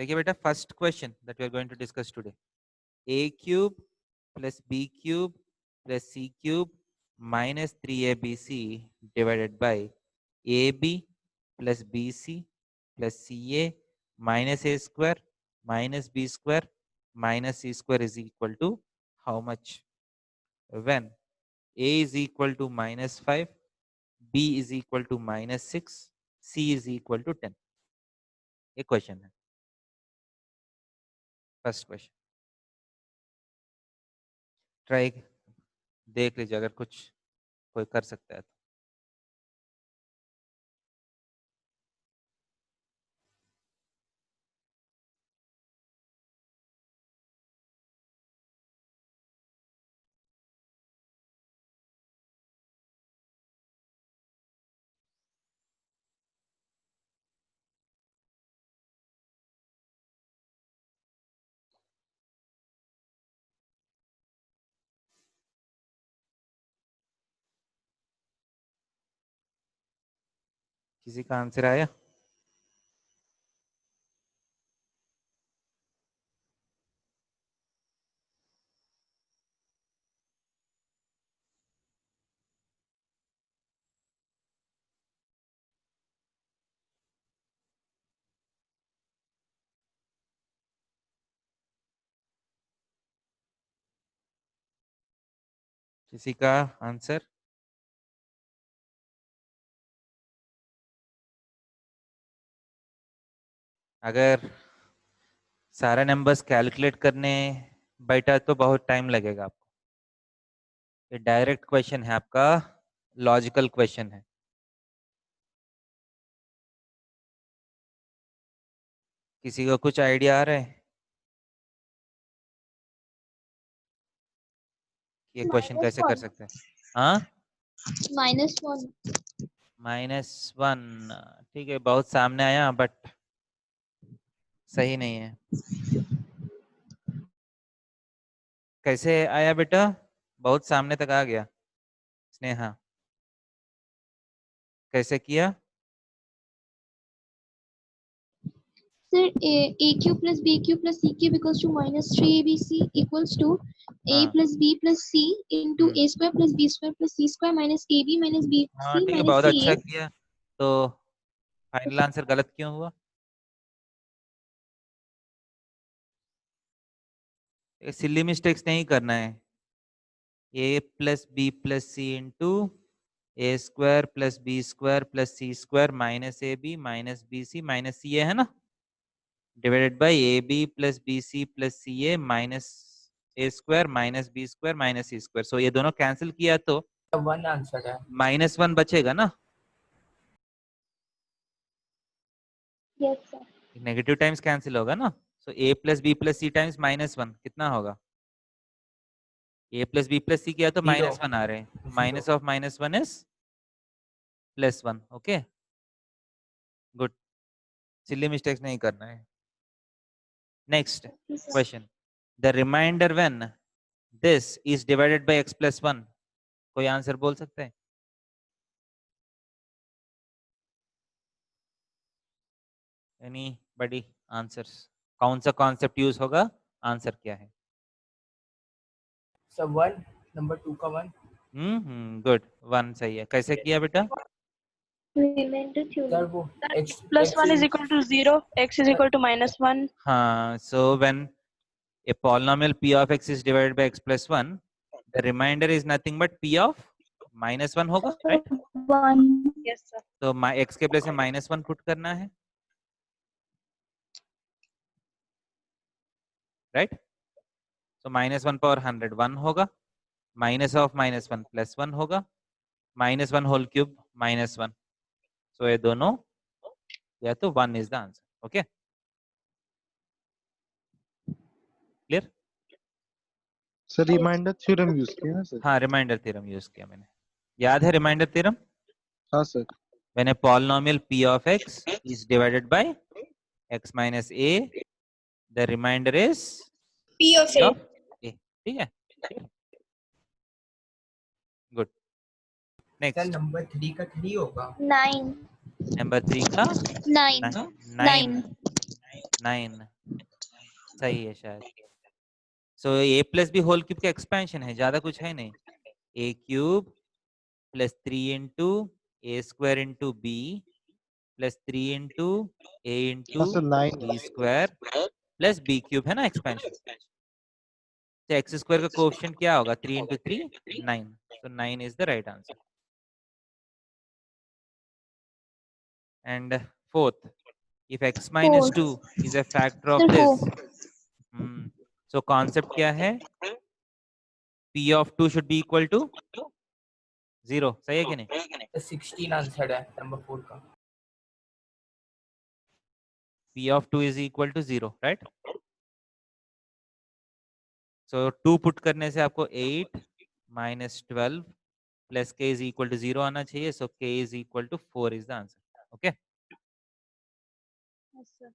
देखिए बेटा, first question that we are going to discuss today, a cube plus b cube plus c cube minus 3abc divided by ab plus bc plus ca minus a square minus b square minus c square is equal to how much? When a is equal to -5, b is equal to -6, c is equal to 10. ये question है, first question. Try देख लीजिए, अगर कुछ कोई कर सकता है तो। किसी का आंसर आया? किसी का आंसर? अगर सारे नंबर्स कैलकुलेट करने बैठा तो बहुत टाइम लगेगा आपको। ये डायरेक्ट क्वेश्चन है आपका, लॉजिकल क्वेश्चन है। किसी को कुछ आइडिया आ रहा है ये क्वेश्चन कैसे कर सकते हैं? हाँ, -1। -1, ठीक है, बहुत सामने आया बट सही नहीं है। कैसे आया बेटा? बहुत सामने तक आ गया। स्नेहा, कैसे किया? Sir, a cube plus b cube plus c cube equals to -3abc equals to a हाँ, plus b plus c into a square plus b square plus c square minus ab minus हाँ bc ठीक है, minus बहुत अच्छा ca। किया। तो final answer गलत क्यों हुआ? सिली मिस्टेक्स नहीं करना है। a plus B plus C into A square plus B square plus C square minus A B minus B C minus C A है ना, divided by A B plus B C plus C A minus A square minus B square minus C square. So ये दोनों cancel किया तो 1 answer है, -1 बचेगा ना। Yes sir। Negative times cancel होगा ना। So A plus B plus C times -1 कितना होगा? A plus B plus C किया तो 0 -1 आ रहे हैं, 0 minus of -1 is +1। Okay, good, silly mistakes नहीं करना है। Next question, the remainder when this is divided by x + 1, कोई आंसर बोल सकते हैं? Anybody answers? कौन सा कॉन्सेप्ट यूज होगा, आंसर क्या है? सब 1 नंबर 2 का 1 गुड, 1 सही है। कैसे किया बेटा? Remainder sir theorem। वो x +1 is equal to 0, x is equal to -1. हाँ, so when a polynomial p of x is divided by x plus 1, the remainder is nothing but p of -1 होगा, right? 1। Yes, sir. तो x के place में -1 put करना है, right? तो -1 power 100 1 होगा, minus of -1 +1 होगा, -1 होल क्यूब -1। सो ये दोनों या तो 1 is the answer. Okay, clear? Sir remainder theorem use किया ना सर? हाँ, रिमाइंडर थ्योरम यूज किया मैंने, याद है रिमाइंडर थ्योरम? हाँ sir. When a polynomial p of x is divided by x minus a, the remainder is P of p A. of a। ठीक है, गुड। सर नेक्स्ट, नंबर 3 का 3 होगा। 9। Number 3 का 9। 9। 9 सही है शायद। So A plus B whole cube का expansion है, ज्यादा कुछ है नहीं। A cube plus 3 into A square into B plus 3 into A into हाँ sir 9 B square plus B cube है ना एक्सपेंशन। तो एक्स स्क्वायर का कोएफिशिएंट क्या होगा? 3 into 3 9। So 9 is the right answer. And fourth, if x minus 2 is a factor of Sir, this, 4. so concept क्या है? P of 2 should be equal to 0, सही है कि नहीं? 16 आंसर है नंबर 4 का। P of 2 is equal to 0, right? So 2 put करने से आपको 8 minus 12 plus k is equal to 0 आना चाहिए. So k is equal to 4 is the answer. Okay? Yes, sir.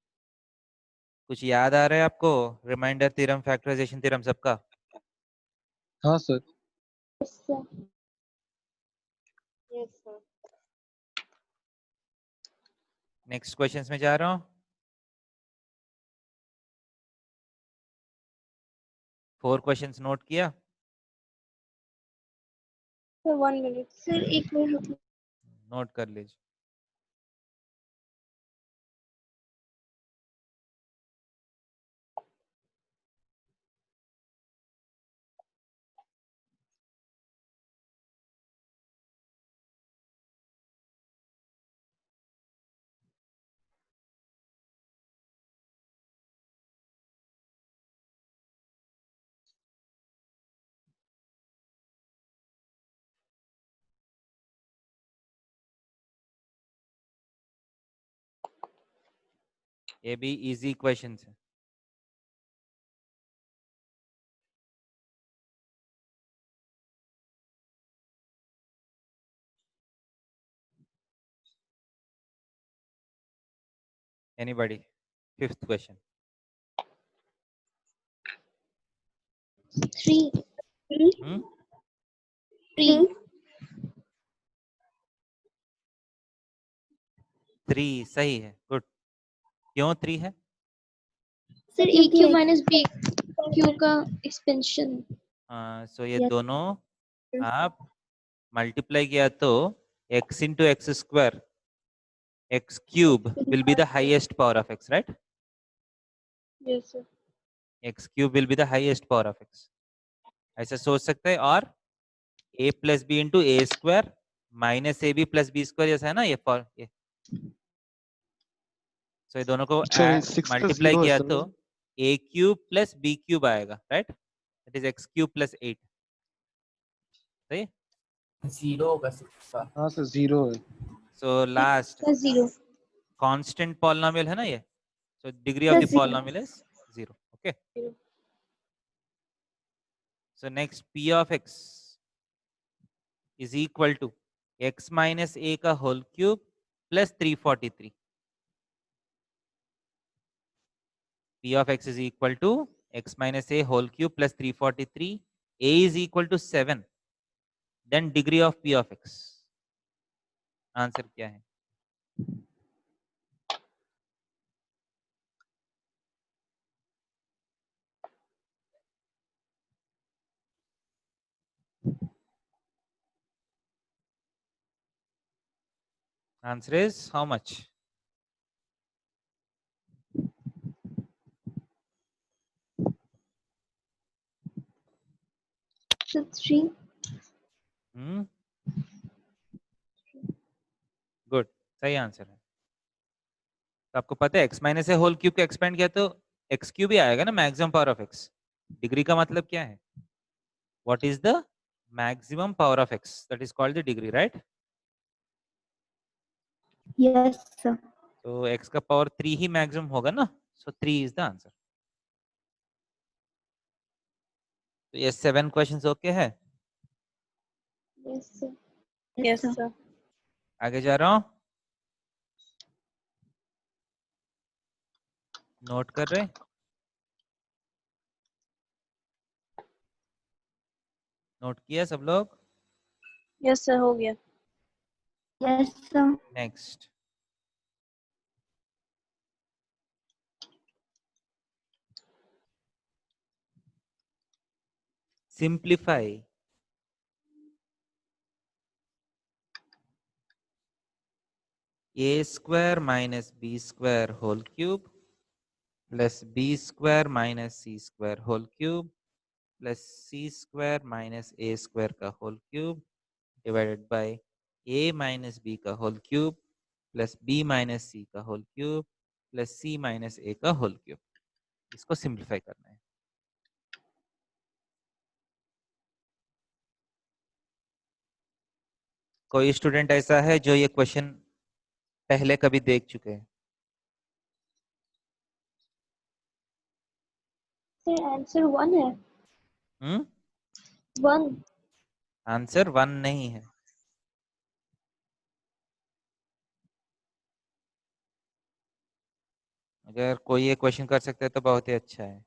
कुछ याद आ रहा है आपको? रिमाइंडर थ्योरम, फैक्टराइजेशन थ्योरम सबका? हाँ sir Yes, sir. Yes, sir. Next questions में जा रहा हूँ। 4 क्वेश्चंस नोट किया? Sir, 1 minute. Sir, एक मिनट रुकिए। नोट कर लीजिए। ये भी इजी क्वेश्चंस है। Anybody? Fifth question. 3. Hmm? 3. 3 सही है, गुड। क्यों 3 है? Sir, a cube minus b cube का expansion. सो ये Yes. दोनों आप मल्टीप्लाई किया तो x into x square, x cube will be the highest power of x, right? Yes, sir. x cube will be the highest power of x. ऐसा सोच सकते हैं। और a plus b into a square minus ab plus b square जैसा है ना ये for ये। सो ये दोनों को सर 6 का मल्टीप्लाई 0 है किया सर। तो a cube plus b cube आएगा, right? That is x cube plus 8, सही? 0 होगा 6 का। हाँ सर 0 है। So last Sir, 0. Constant polynomial है ना ये, so degree of Sir, the 0. polynomial is 0. Okay, 0. so next p of x is equal to x minus a का whole cube plus 343. p of x is equal to x minus a whole cube plus 343. a is equal to 7. then degree of p of x, answer क्या है? Answer is how much? Sir, 3. Good, सही answer है। तो आपको पता है x minus ए whole cube का expand किया तो x क्यूब ही आएगा ना, maximum power of x। Degree का मतलब क्या है? What is the maximum power of x? That is called the degree, right? Yes, sir. तो x का पावर 3 ही मैक्सिमम होगा ना, सो 3 इज द आंसर। तो ये 7 क्वेश्चंस ओके है। Yes, sir. Yes, sir. आगे जा रहा हूँ, नोट कर रहे? नोट किया सब लोग? Yes, sir. हो गया. Yes, sir. Next simplify a square minus b square whole cube plus b square minus c square whole cube plus c square minus a square का whole cube divided by a minus b का whole cube plus b minus c का whole cube plus c minus a का whole cube. इसको simplify करना है. कोई student ऐसा है जो ये क्वेश्चन पहले कभी देख चुके हैं? सर आंसर 1 है. 1. आंसर 1 नहीं है. अगर कोई ये क्वेश्चन कर सकता है तो बहुत ही अच्छा है.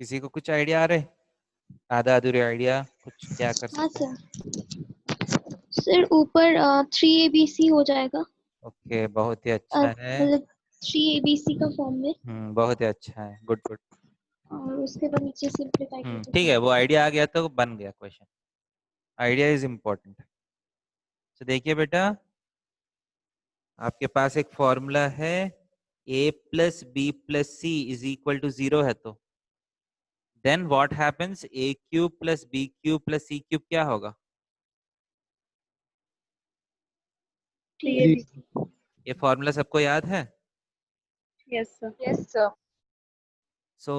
किसी को कुछ आइडिया आ रहे? आधा अधूरे आइडिया कुछ क्या कर हाँ सकते हैं? सर. सर ऊपर 3ABC हो जाएगा. ओके, बहुत ही अच्छा है. मतलब 3ABC का फॉर्म में. बहुत ही अच्छा है. Good good. और उसके बाद नीचे सिंप्लीफाई करके. ठीक है, वो आइडिया आ गया तो बन गया क्वेश्चन. Idea is important. तो देखिए बेटा, आपके पास एक फॉर्मूला है a plus B plus C is equal to 0 है. तो then what happens, a cube plus B cube plus C cube क्या होगा? 3ABC. ये फॉर्मूला सबको याद है? Yes, sir. Yes sir. So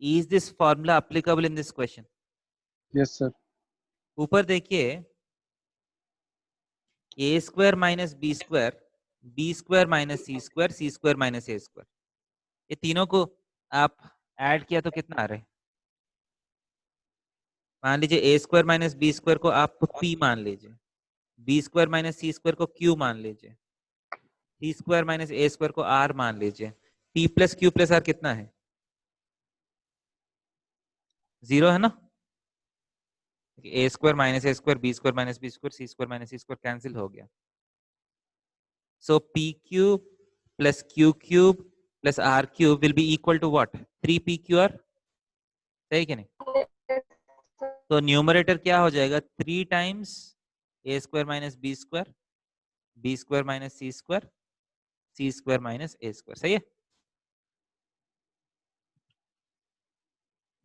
is this formula applicable in this question? Yes, sir. ऊपर देखिए, A square minus B square minus C square minus A square, ये तीनों को आप ऐड किया तो कितना आ रहा है? मान लीजिए A square minus B square को आप पी मान लीजिए, B square minus C square को क्यू मान लीजिए, C square minus A square को आर मान लीजिए. P plus Q plus R कितना है? 0 है ना. A square minus A square, B square minus B square, C square minus C square cancel हो गया. So P cube plus Q cube plus R cube will be equal to what? 3p Q R. सही कि नहीं? तो numerator क्या हो जाएगा? 3 times A square minus B square minus C square minus A square. सही है.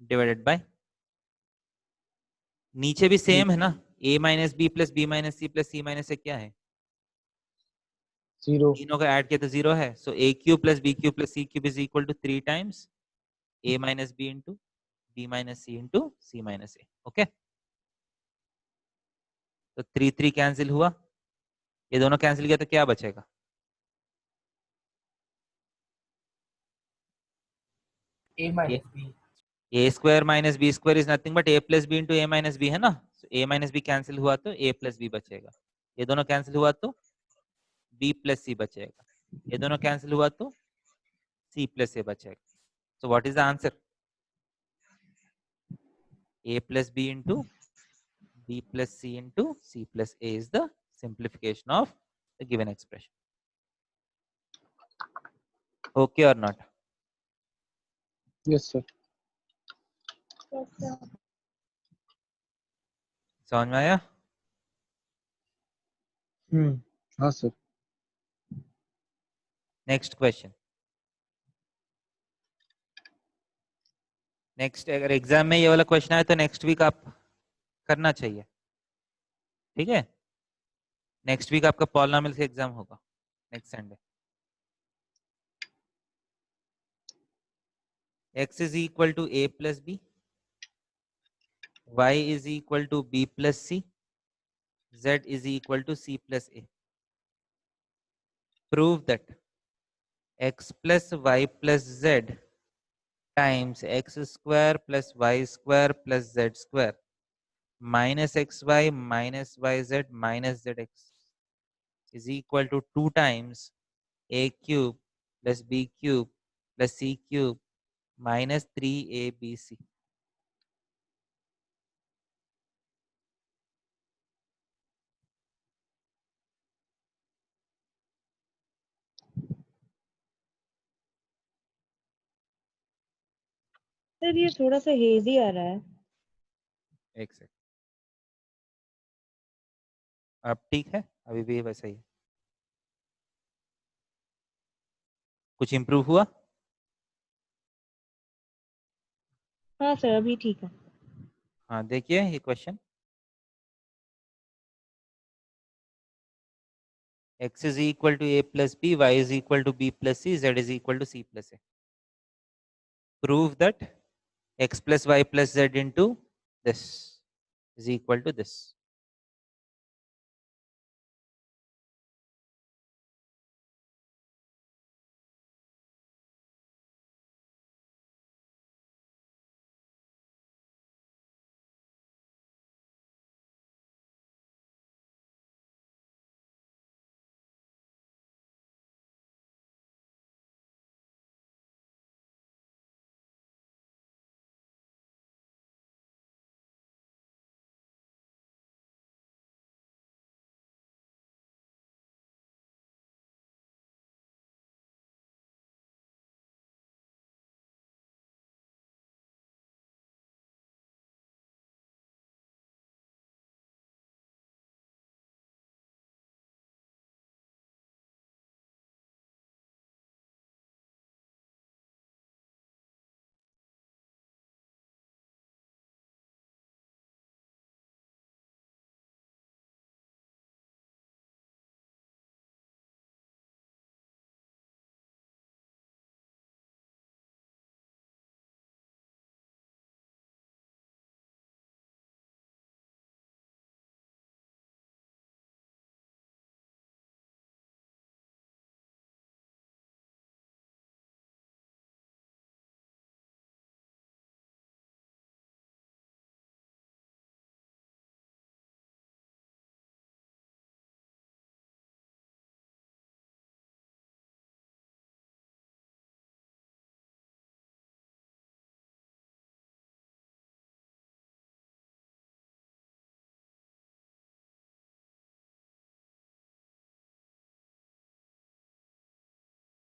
डिवाइडेड बाय, नीचे भी सेम है ना, a minus B plus B minus C plus C minus A क्या है? 0. तीनों का ऐड किया तो 0 है. So a cube plus B cube plus C cube is equal to 3 times a minus B into B minus C into C minus A. Okay, तो 3 3 cancel हुआ, ये दोनों कैंसिल किया तो क्या बचेगा? A minus B. A square minus B square is nothing but A plus B into A minus B है ना. ए माइनस बी कैंसिल हुआ तो ए प्लस बी बचेगा. ये दोनों कैंसिल हुआ तो बी प्लस सी बचेगा. ये दोनों कैंसिल हुआ तो सी प्लस ए बचेगा. So what is the answer? a plus b into b plus c into c plus a is the simplification of the given expression. Okay or not? Yes, sir. Yes sir. समझ में आया? हाँ sir. Next question. Next अगर exam में ये वाला question आए तो नेक्स्ट वीक आप करना चाहिए. ठीक है, नेक्स्ट वीक आपका पॉलिनोमियल का एग्जाम होगा next Sunday. x is equal to a plus b, y is equal to b plus c, z is equal to c plus a. prove that x plus y plus z times x square plus y square plus z square minus xy minus yz minus zx is equal to 2 times a cube plus b cube plus c cube minus 3abc. Sir ये थोड़ा सा hazy आ रहा है। एक second, अब ठीक है? अभी भी वैसा ही है? कुछ इंप्रूव हुआ? हाँ सर अभी ठीक है। हाँ देखिए ये question, x is equal to a plus b, y is equal to b plus c, z is equal to c plus a. Prove that x plus y plus z into this is equal to this.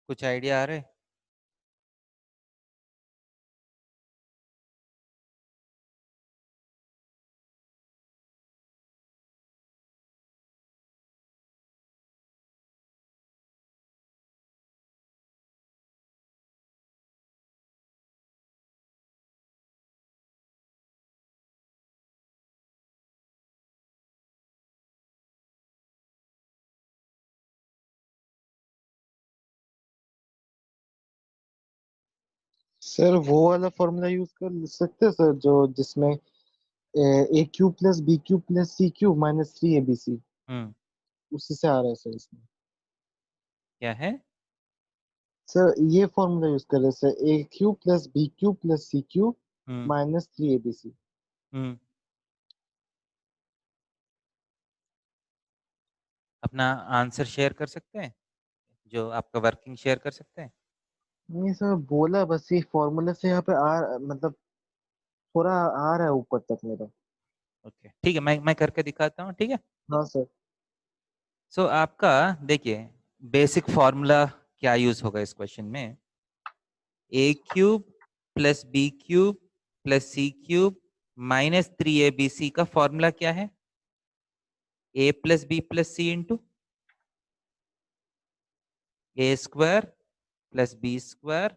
कुछ idea आ रहे? Sir वो वाला formula use कर सकते हैं sir, जो जिसमें A cube plus B cube plus C cube minus 3 abc, उसी से आ रहा है सर इसमें। क्या है? सर ये फॉर्मूला यूज कर रहे हैं sir, A cube plus B cube plus C cube hmm minus 3 abc। Hmm अपना आंसर शेयर कर सकते हैं, जो आपका वर्किंग शेयर कर सकते हैं? नहीं सर, बोला बस ये फॉर्मूला से यहाँ पे आ मतलब थोड़ा आ रहा है ऊपर तक मेरा। ओके ठीक है, मैं करके दिखाता हूँ, ठीक है? हाँ सर। सो आपका देखिए बेसिक फॉर्मूला क्या यूज होगा इस क्वेश्चन में, A cube plus B cube plus C cube minus 3abc का फॉर्मूला क्या है? A plus B plus C into A square plus B square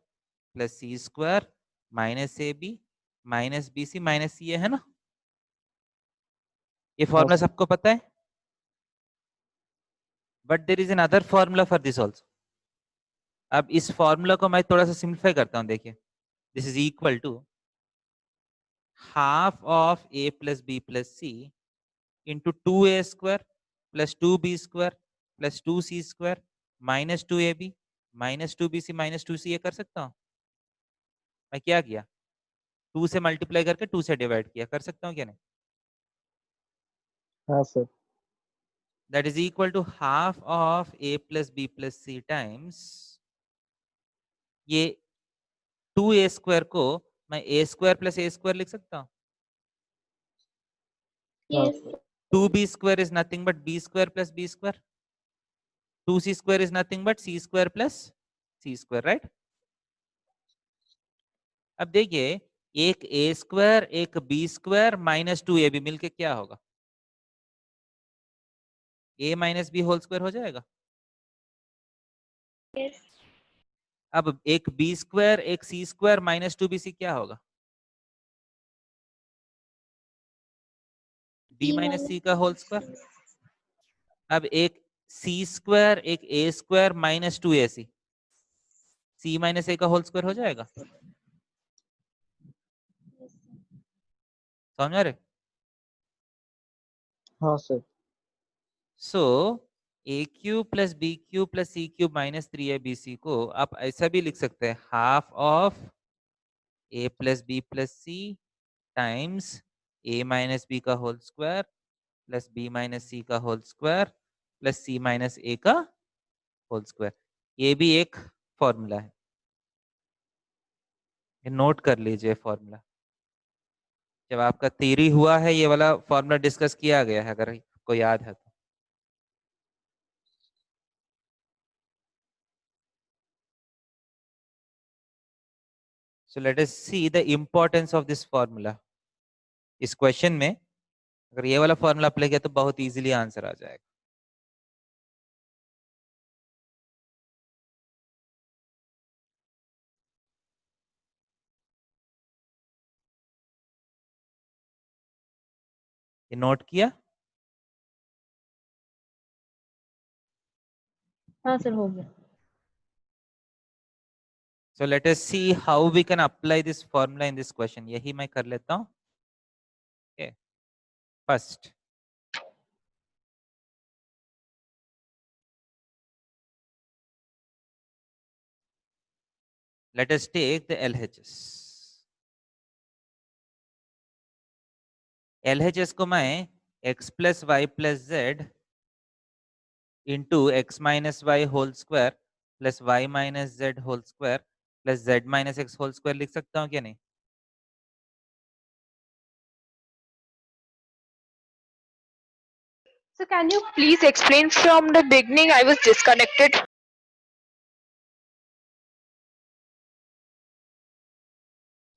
plus C square minus A B minus B C minus C, है ना? ये हाँ formula sir. सबको पता है, but there is another formula for this also. अब इस formula को मैं थोड़ा सा सिंप्लीफाई करता हूँ, देखिए this is equal to half of A plus B plus C into 2a square plus 2b square plus 2c square -2ab -2bc -2c ये कर सकता हूँ मैं? क्या किया? 2 से मल्टीप्लाई करके 2 से डिवाइड किया। कर सकता हूँ क्या नहीं? हाँ sir. That is equal to half of a plus b plus c times ये 2a² को मैं a² plus a² लिख सकता हूँ। हाँ Yes. Sir. 2b² is nothing but b² plus b². 2c² is nothing but c² plus c², right? अब देखिए एक a² एक b² -2ab मिलके क्या होगा? a minus b whole square हो जाएगा। Yes. अब एक b² एक c² -2bc क्या होगा? b minus c का होल स्क्वायर। अब एक c² एक a² -2ac c minus a का होल स्क्वायर हो जाएगा। समझ रहे? हाँ सर। सो a³ plus b³ plus c³ -3abc को आप ऐसा भी लिख सकते हैं half of a plus b plus c times a minus b का whole square plus b minus c का whole square plus c minus a का होल स्क्वायर। ये भी एक फॉर्मूला है, ये नोट कर लीजिए फॉर्मूला। जब आपका थ्योरी हुआ है ये वाला फॉर्मूला डिस्कस किया गया है, अगर आपको याद है तो। So let us see the importance of this formula. इस क्वेश्चन में अगर ये वाला फॉर्मूला अप्लाई किया तो बहुत इजीली आंसर आ जाएगा। ये नोट किया? हाँ सर हो गया। So let us see how we can apply this formula in this question. यही मैं कर लेता हूँ। Okay. First, let us take the LHS. LHS को मैं x plus y plus z into x minus y whole square plus y minus z whole square plus z minus x whole square लिख सकता हूँ क्या नहीं? So can you please explain from the beginning? I was disconnected.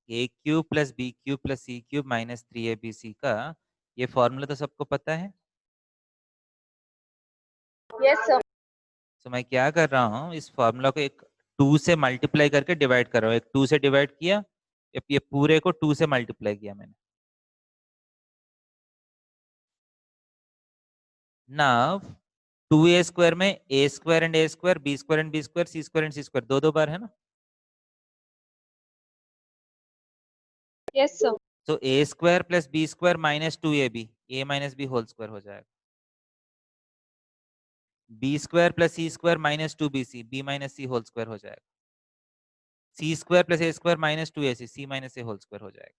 a³ plus b³ plus c³ minus 3abc का ये formula तो सबको पता है। Yes, sir. तो मैं क्या कर रहा हूँ, इस फॉर्मूला को एक 2 से मल्टीप्लाई करके डिवाइड कर रहा हूँ। एक 2 से डिवाइड किया, ये पूरे को 2 से मल्टीप्लाई किया मैंने। नाउ 2a² में a² and a², b² and b², c² and c², दो बार है ना। Yes, sir. तो a² plus b² minus 2ab a minus b whole square हो जाएगा। b² plus c² minus 2bc b minus c whole square हो जाएगा। c² plus a² minus 2ac c minus a whole square हो जाएगा।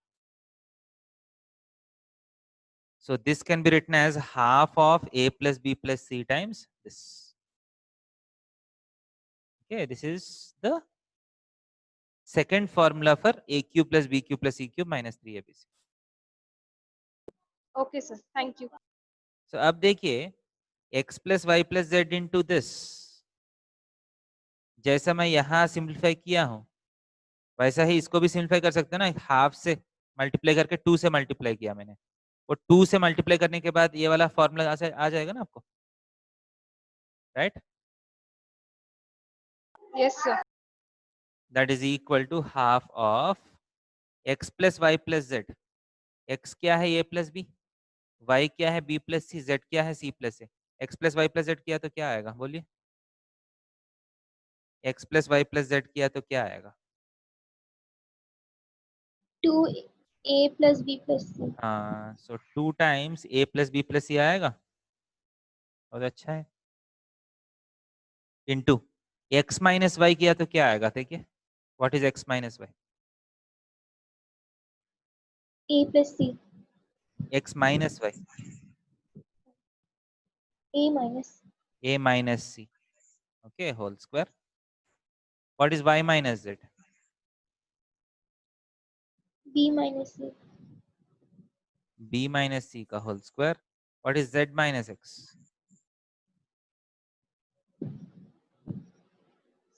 So this can be written as half of a plus b plus c times this. Okay, this is the second formula for a³ plus b³ plus c³ minus 3abc. Okay, sir. Thank you. So अब देखिए x plus y plus z into this, जैसा मैं यहाँ simplify किया हूँ वैसा ही इसको भी सिंप्लीफाई कर सकते हैं ना। हाफ से मल्टीप्लाई करके 2 से मल्टीप्लाई किया मैंने, और 2 से मल्टीप्लाई करने के बाद ये वाला फॉर्मूला आ जाएगा ना आपको, right? Yes, sir. That is equal to half of x plus y plus z. x क्या है a plus b, y क्या है b plus c, z क्या है c plus a। x plus y plus z किया तो क्या आएगा बोलिए? x plus y plus z किया तो क्या आएगा? 2a plus b plus c. हाँ, सो 2 times a plus b plus c आएगा। बहुत अच्छा है। इंटू x माइनस वाई किया तो क्या आएगा? देखिए, व्हाट इज x माइनस वाई? A plus C. x minus वाई, A minus a minus c, okay, whole square. What is y minus z? B minus C. b minus c का whole square. What is z minus x?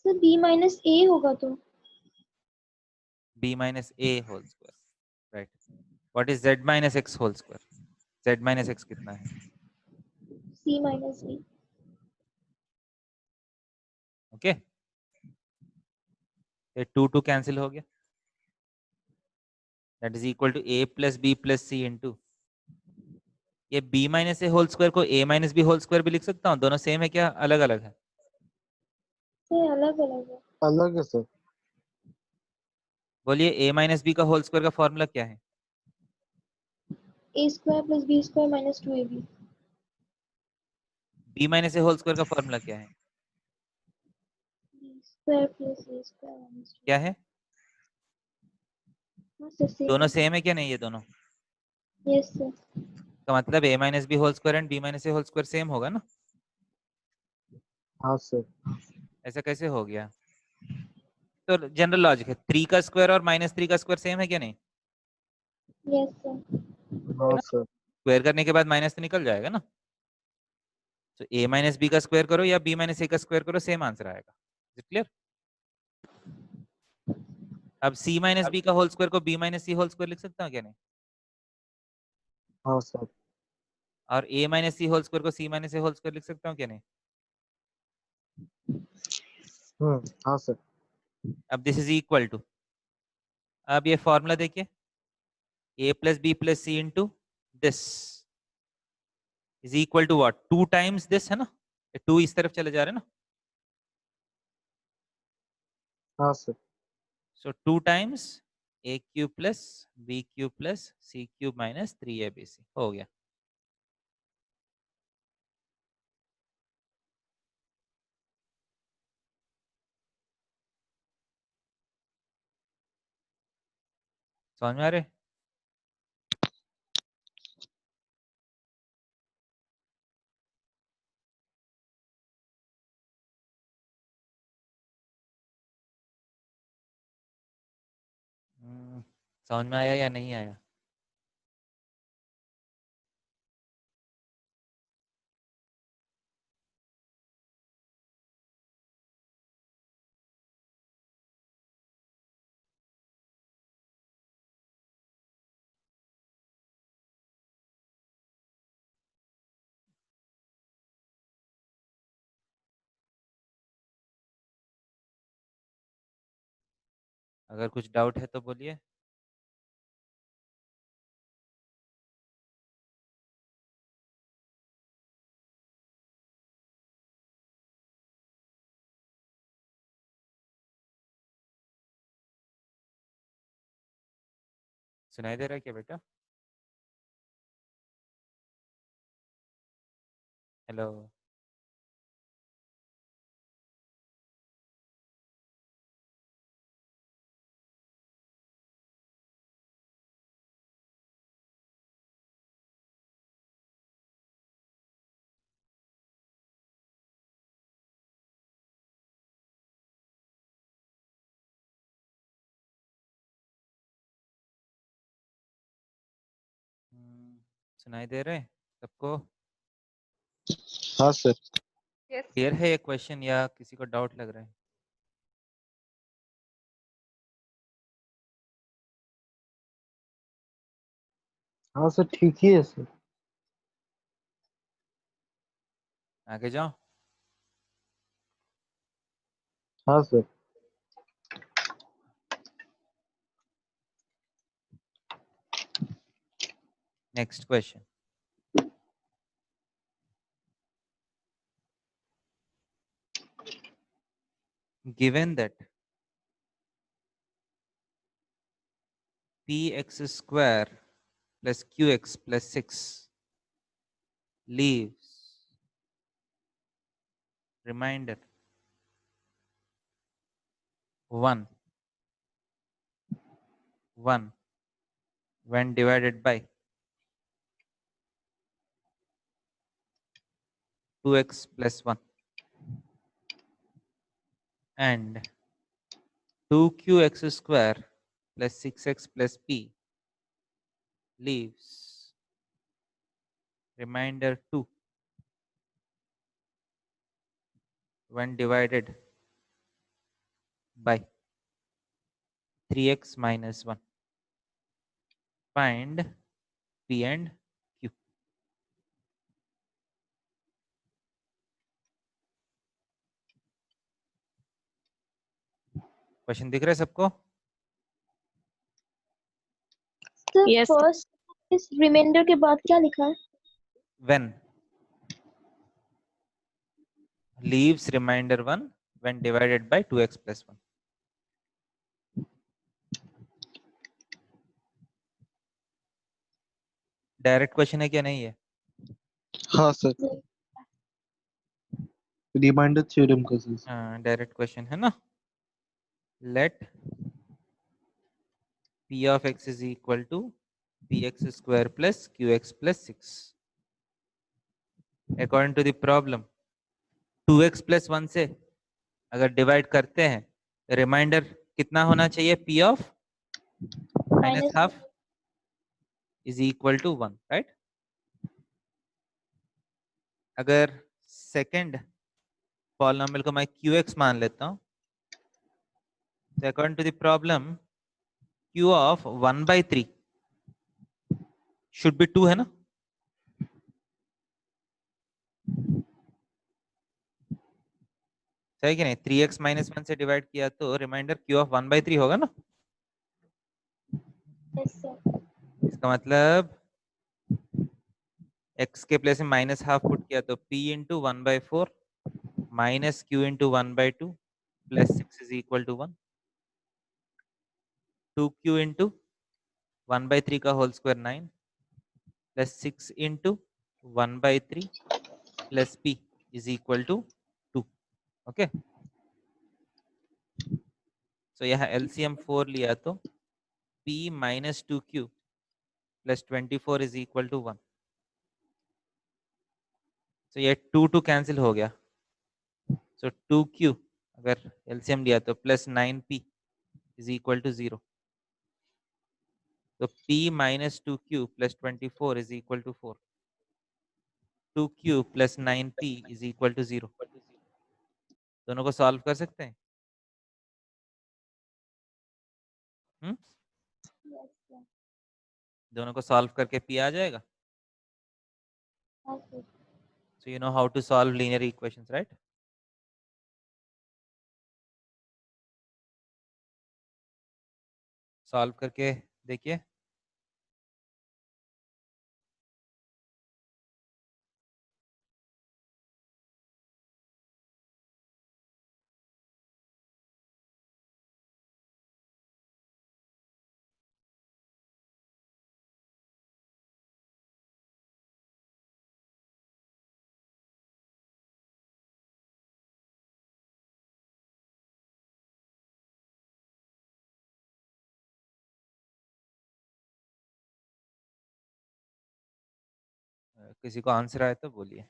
Sir B minus A होगा तो b minus a whole square, right. What is z minus x whole square? z minus x कितना है? C minus D. Okay, ये 2 2 cancel हो गया. That is equal to a plus b plus c into ये b minus ए whole square को a minus b whole square भी लिख सकता हूँ. दोनों सेम है क्या, अलग अलग है? सर अलग अलग है. अलग है सर. बोलिए, a माइनस बी का होल स्क्वायर का फॉर्मूला क्या है? A square plus B square minus 2AB. b minus A whole square का फॉर्मूला क्या है? B square plus A square minus 2. क्या है? हाँ सर सेम दोनों है. सेम है क्या? नहीं, ये दोनों यस सर. का मतलब a minus b whole square and b minus A whole square same होगा ना? हाँ सर. ऐसा कैसे हो गया? तो जनरल लॉजिक है, 3 का स्क्वायर और माइनस 3 का स्क्वायर सेम है क्या? नहीं, यस सर. है हाँ ना? सर. स्क्वायर करने के बाद माइनस तो निकल जाएगा ना. तो a माइनस बी का स्क्वायर करो या b माइनस ए का स्क्वायर करो, सेम आंसर आएगा. Is clear? अब c माइनस बी का होल स्क्वायर को b minus c whole square लिख सकता हूँ क्या? नहीं. हाँ सर. और a minus c whole square को c माइनस ए होल स्क्वायर लिख सकता हूँ क्या? नहीं. हाँ सर. अब दिस इज इक्वल टू, अब ये फॉर्मूला देखिए, a plus B plus C into this is equal to what, 2 times this, है ना? 2 इस तरफ चले जा रहे हैं ना. हाँ sir. So 2 times a cube plus b cube plus c cube minus 3abc हो गया. समझ में आ रहे? समझ में आया या नहीं आया? अगर कुछ डाउट है तो बोलिए. सुनाई दे रहा है क्या बेटा? हेलो. सुनाई दे रहे हैं सबको? हाँ सर. Yes. क्लियर है ये क्वेश्चन या किसी को डाउट लग रहा है? हाँ सर, ठीक ही है सर. आगे जाओ. हाँ sir. Next question. given that px square plus qx plus 6 leaves, reminder, 1 when divided by 2x plus 1 and 2qx square plus 6x plus p leaves remainder 2 when divided by 3x minus 1. Find p and q. Question दिख रहा है सबको? Sir Yes. First इस reminder के बाद क्या लिखा है? When leaves remainder 1 when divided by 2x plus 1. Direct question है क्या नहीं है? हाँ सर, रिमाइंडर थ्योरम का सर। हाँ डायरेक्ट क्वेश्चन है ना. Let p of x is equal to px square plus qx plus 6. According to the problem 2x plus 1 से अगर डिवाइड करते हैं रिमाइंडर कितना होना चाहिए? p of minus minus half is equal to 1, right? अगर सेकंड पॉलिनोमियल को मैं qx मान लेता हूँ, so according to the problem q of 1 by 3 should be 2 है ना? सही कि नहीं? 3x minus 1 से डिवाइड किया तो रिमाइंडर q of 1 by 3 होगा ना? Yes sir. इसका मतलब x के प्लेस में माइनस हाफ पुट किया तो p इंटू 1 by 4 माइनस q into 1 by 2 plus 6 is equal to 1. 2q into 1 by 3 का whole square 9 plus 6 into 1 by 3 plus p is equal to 2. Okay, so यहाँ LCM 4 लिया तो p minus 2q plus 24 is equal to 1. तो ये 2 cancel हो गया. सो 2q अगर LCM लिया तो plus 9p is equal to 0. तो p minus 2q plus 24 is equal to 4. 2q plus 9p is equal to 0. दोनों को सॉल्व कर सकते हैं? Yes sir. दोनों को सॉल्व करके p आ जाएगा. हाँ sir. So you know how to solve linear equations, right? Solve करके देखिए. किसी को आंसर आया तो बोलिए.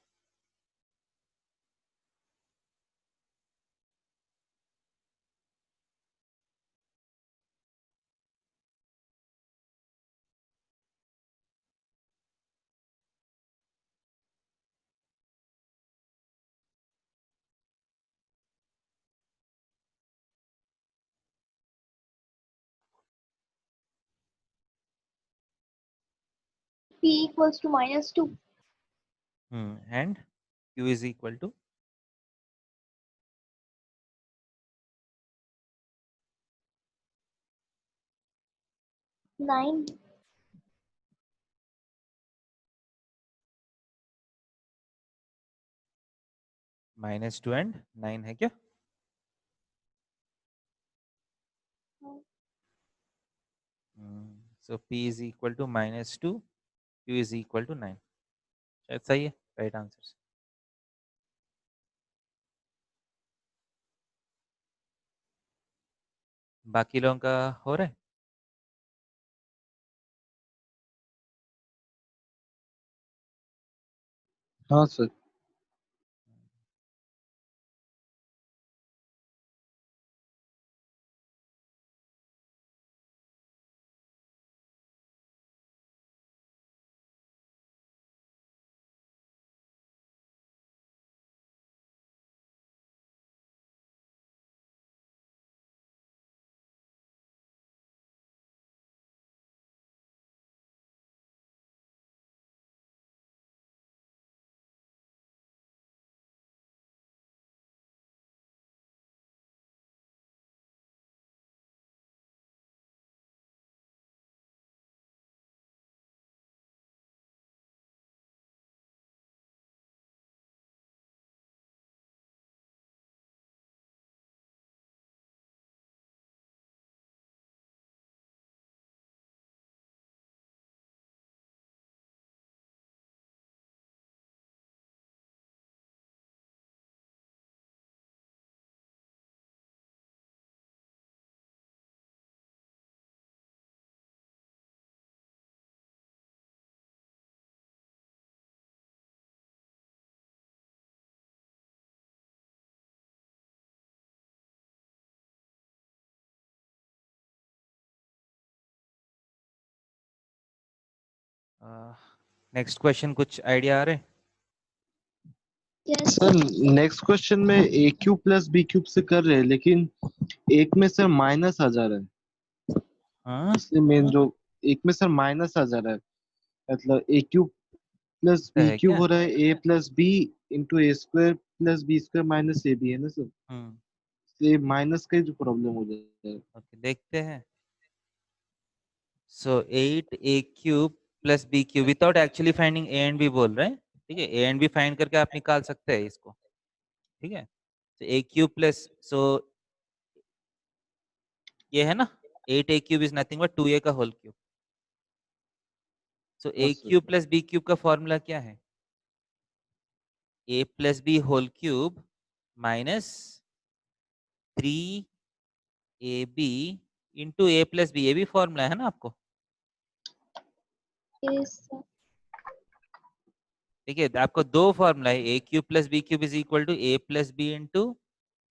p equals to -2. And q is equal to 9. -2 and 9 है क्या? So p is equal to -2, q is equal to 9. शायद सही है. Right answer. बाकी लोगों का हो रहा है? हाँ सर। नेक्स्ट क्वेश्चन कुछ आइडिया आ रहे हैं? Yes, सर नेक्स्ट क्वेश्चन में A cube plus B cube से कर रहे हैं, लेकिन एक में सर माइनस आ जा रहा है। हाँ, इसलिए मेन जो एक में सर माइनस आ जा रहा है, मतलब ए क्यूब प्लस तो बी है क्यूब क्या? हो रहा है A plus B into A square plus B square minus A B, है ना सर? हम्म, इसलिए माइनस का ही जो प्रॉब्लम हो जाता है। ओके, देखते हैं। So 8a³ plus b³ without actually finding a and b बोल रहे हैं। ठीक है, ए एंड बी फाइंड करके आप निकाल सकते हैं इसको। ठीक है, तो a³ प्लस, सो ये है ना, 8a³ is nothing but 2a का होल क्यूब। सो हाँ सर। a³ प्लस b³ का फॉर्मूला क्या है? a plus B whole cube minus 3ab into a plus B, ये भी फॉर्मूला है ना आपको? yes, sir. देखिए, आपको दो फॉर्मूला है, a³ plus b³ is equal to a plus B into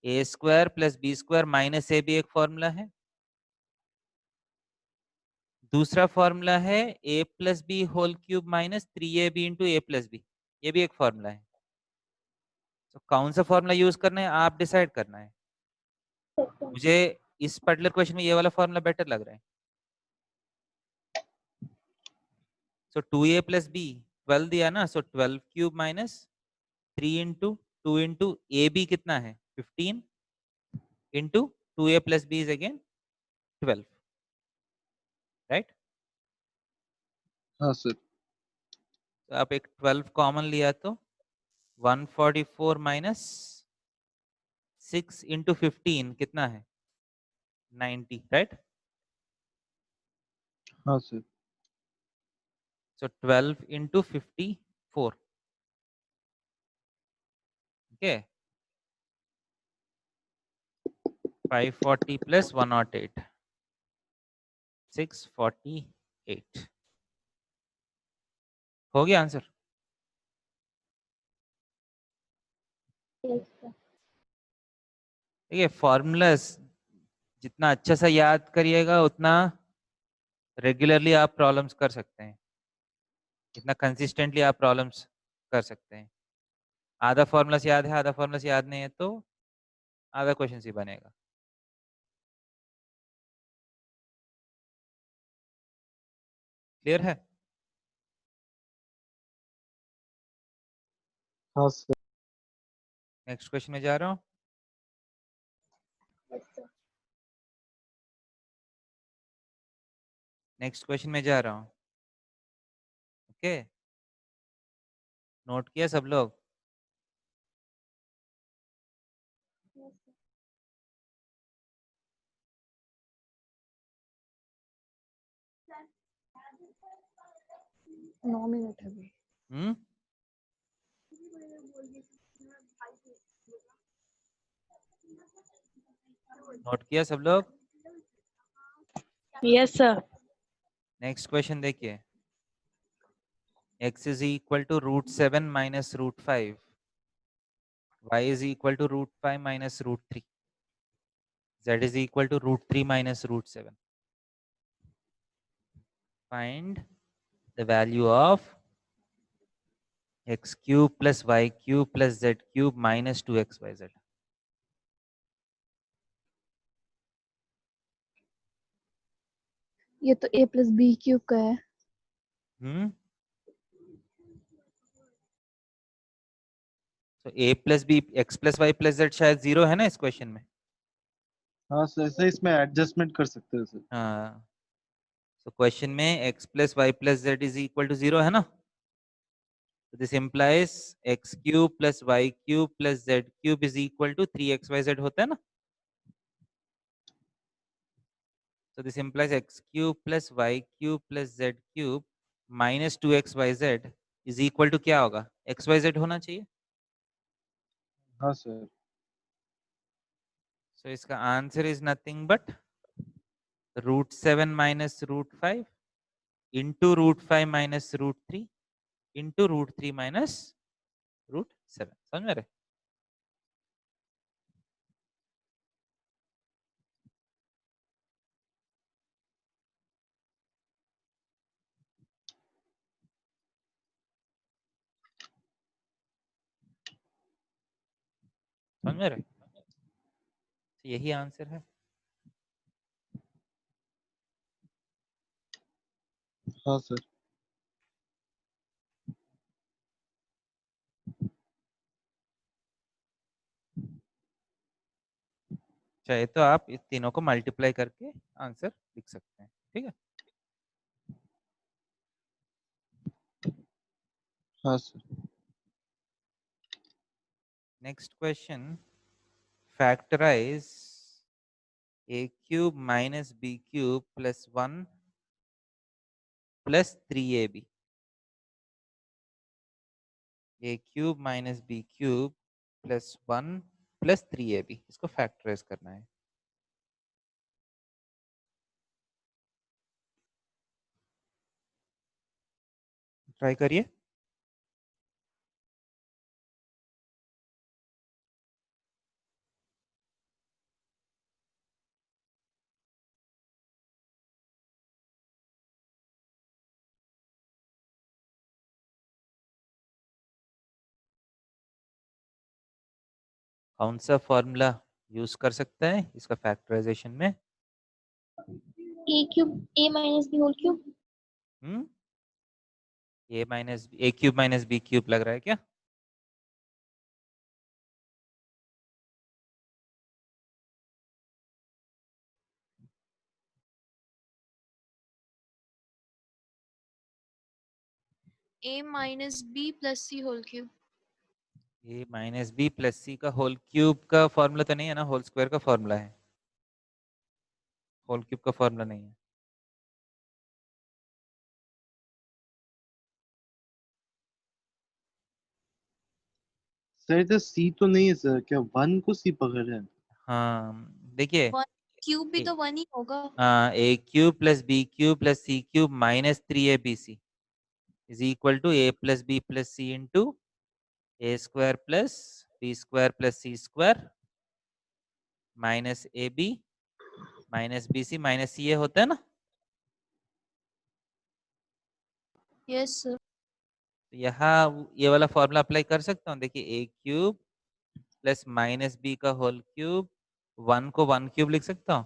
A square plus B square minus A भी एक फॉर्मूला है। दूसरा फॉर्मूला है a plus B whole cube minus 3ab into A plus B, ये भी एक formula है। तो कौन सा फॉर्मूला यूज करना है आप डिसाइड करना है। मुझे इस पर्टिकुलर क्वेश्चन में ये वाला फॉर्मूला बेटर लग रहा है। सो 2a प्लस बी 12 दिया ना, so 12 cube minus 3 into 2 into a b कितना है 15 into 2a plus b is again 12, right? हाँ सर। तो आप एक 12 कॉमन लिया तो 144 माइनस 6 इंटू 15 कितना है 90, राइट? हाँ सर। सो 12 इंटू 54, ओके, 540 प्लस 108, 648 हो गया आंसर। Yes, sir. देखिए, फॉर्मूलास जितना अच्छा सा याद करिएगा उतना रेगुलरली आप प्रॉब्लम्स कर सकते हैं, जितना कंसिस्टेंटली आप प्रॉब्लम्स कर सकते हैं। आधा फॉर्मूलास याद है, आधा फॉर्मूलास याद नहीं है, तो आधा क्वेश्चन ही बनेगा। क्लियर है? हाँ सर। नेक्स्ट क्वेश्चन में जा रहा हूँ। Yes, sir. नेक्स्ट क्वेश्चन में जा रहा हूँ, ओके, नोट किया सब लोग? Yes, sir. नौ मिनट है अभी। हम्म, नोट किया सब लोग? Yes, sir. नेक्स्ट क्वेश्चन देखिए, x is equal to √7 minus √5, y is equal to √5 minus √3, z is equal to √3 minus √7. Find the value of x cube plus y cube plus z cube minus 2xyz. ये तो a plus b cube का है। तो a plus b x plus y plus z शायद 0 है ना इस question में। हाँ सर, ऐसे इसमें एडजस्टमेंट कर सकते हैं सर। हाँ, तो क्वेश्चन में x plus y plus z is equal to 0 है ना। So this implies x cube plus y cube plus z cube is equal to 3xyz होता है ना। So this implies x cube plus y cube plus z cube minus 2xyz is equal to क्या होगा, xyz होना चाहिए। हाँ sir. So इसका answer is nothing but √7 minus √5 into √5 minus √3 into √3 minus √7। समझ में रहे। समझ में रहे, तो यही आंसर है। हाँ सर। चाहे तो आप इस तीनों को मल्टीप्लाई करके आंसर लिख सकते हैं, ठीक है। हाँ sir. Next question, factorize a cube minus b cube plus 1 plus 3ab। a cube minus b cube plus 1 plus 3ab, इसको फैक्टराइज करना है। ट्राई करिए। कौन सा फॉर्मूला यूज कर सकता है इसका फैक्टराइजेशन में। a cube a minus b whole cube. a cube minus b cube लग रहा है क्या। a minus b plus c whole cube. a minus B plus C का होल क्यूब का फॉर्मूला तो नहीं है ना, होल स्क्वायर का फॉर्मूला है, होल क्यूब का फॉर्मूला नहीं है। सर इधर सी तो नहीं है सर, क्या 1 को सी पकड़ रहे हैं? हाँ देखिए, क्यूब भी तो 1 ही होगा। a cube plus B cube plus C cube minus 3abc is equal to a plus B plus C into a square plus B square plus C square minus A B minus B C minus C A होता है ना। Yes sir. तो यहाँ ये वाला formula apply कर सकता हूँ। देखिए a cube plus minus b का होल क्यूब, 1 को 1 क्यूब लिख सकता हूँ।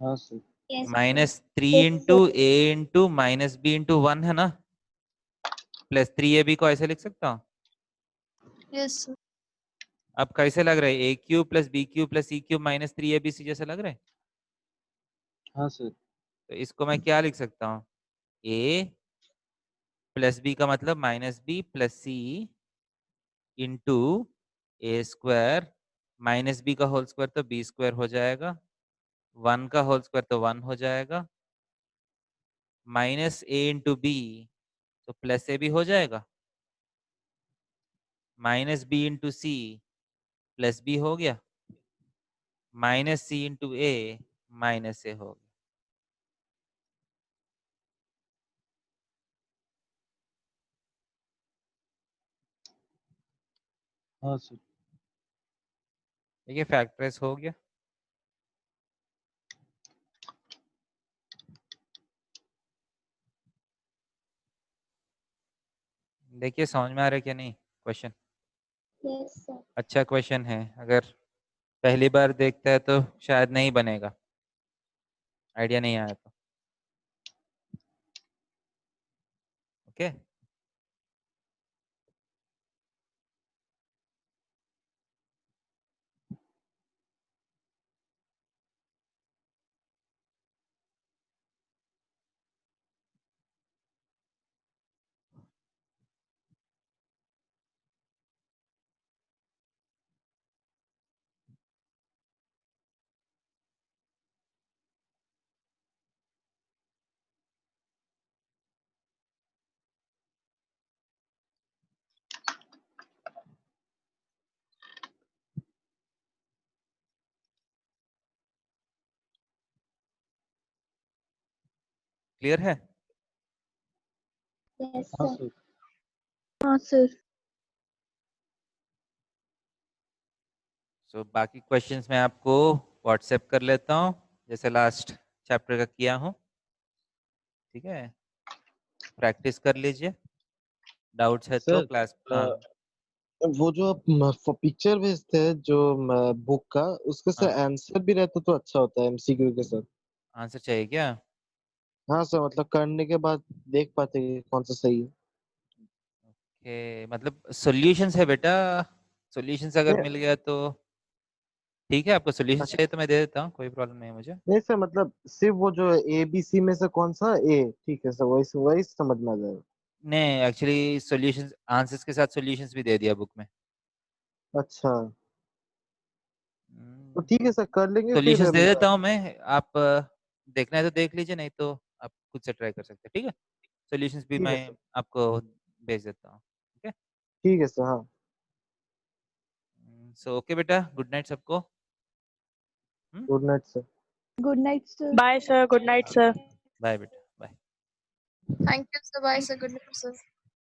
हाँ सर। माइनस 3 इंटू ए इंटू माइनस बी इंटू 1 है ना, प्लस 3ab को ऐसे लिख सकता हूँ। Yes sir. अब कैसे लग रहा है, a cube plus B cube plus C cube minus 3abc जैसे लग रहा है। हाँ सर। तो इसको मैं क्या लिख सकता हूँ, a प्लस बी का मतलब minus B plus C into A square minus b का होल स्क्वायर तो बी स्क्वायर हो जाएगा, 1 का होल स्क्वायर तो 1 हो जाएगा, माइनस ए इंटू बी तो प्लस ए भी हो जाएगा, minus B into c plus b हो गया, minus C into A minus a हो गया। हाँ सर। देखिए फैक्टराइज हो गया। देखिए समझ में आ रहा है क्या नहीं क्वेश्चन? Yes, sir. अच्छा क्वेश्चन है, अगर पहली बार देखता है तो शायद नहीं बनेगा, आइडिया नहीं आया तो। ओके क्लियर है? Yes, हाँ sir. सर। हाँ सर। सो बाकी क्वेश्चंस मैं आपको व्हाट्सएप कर लेता हूँ जैसे लास्ट चैप्टर का किया हूँ, ठीक है? प्रैक्टिस कर लीजिए, डाउट्स है तो सर क्लास। हाँ वो जो आप पिक्चर भेजते हैं जो बुक का, उसके से हाँ, आंसर भी रहता तो अच्छा होता है एमसीक्यू के साथ। आंसर चाहिए क्या? हाँ सर, मतलब करने के बाद देख पाते हैं कि कौन सा सही है। ओके, मतलब सॉल्यूशंस है बेटा, सॉल्यूशंस अगर नहीं मिल गया तो ठीक है। आपको सॉल्यूशंस चाहिए तो मैं दे देता हूँ, कोई प्रॉब्लम नहीं है मुझे। नहीं सर, मतलब सिर्फ वो जो ए बी सी में से कौन सा ए ठीक है सर, वही वही समझ में आ जाएगा। नहीं एक्चुअली सॉल्यूशंस आंसर्स के साथ सॉल्यूशंस भी दे दिया बुक में। अच्छा तो ठीक है सर, कर लेंगे फिर। सॉल्यूशंस दे देता हूँ मैं, आप देखना है तो देख लीजिए, नहीं तो आप खुद से ट्राई कर सकते हैं, ठीक है? सॉल्यूशंस भी ठीक है मैं सर। आपको भेज देता हूँ, ठीक है? ठीक है सर। हाँ सो ओके बेटा, गुड नाइट सबको। Good night sir. Good night, sir. Bye sir, good night sir. Bye बेटा, bye. Thank you sir, bye sir, good night sir.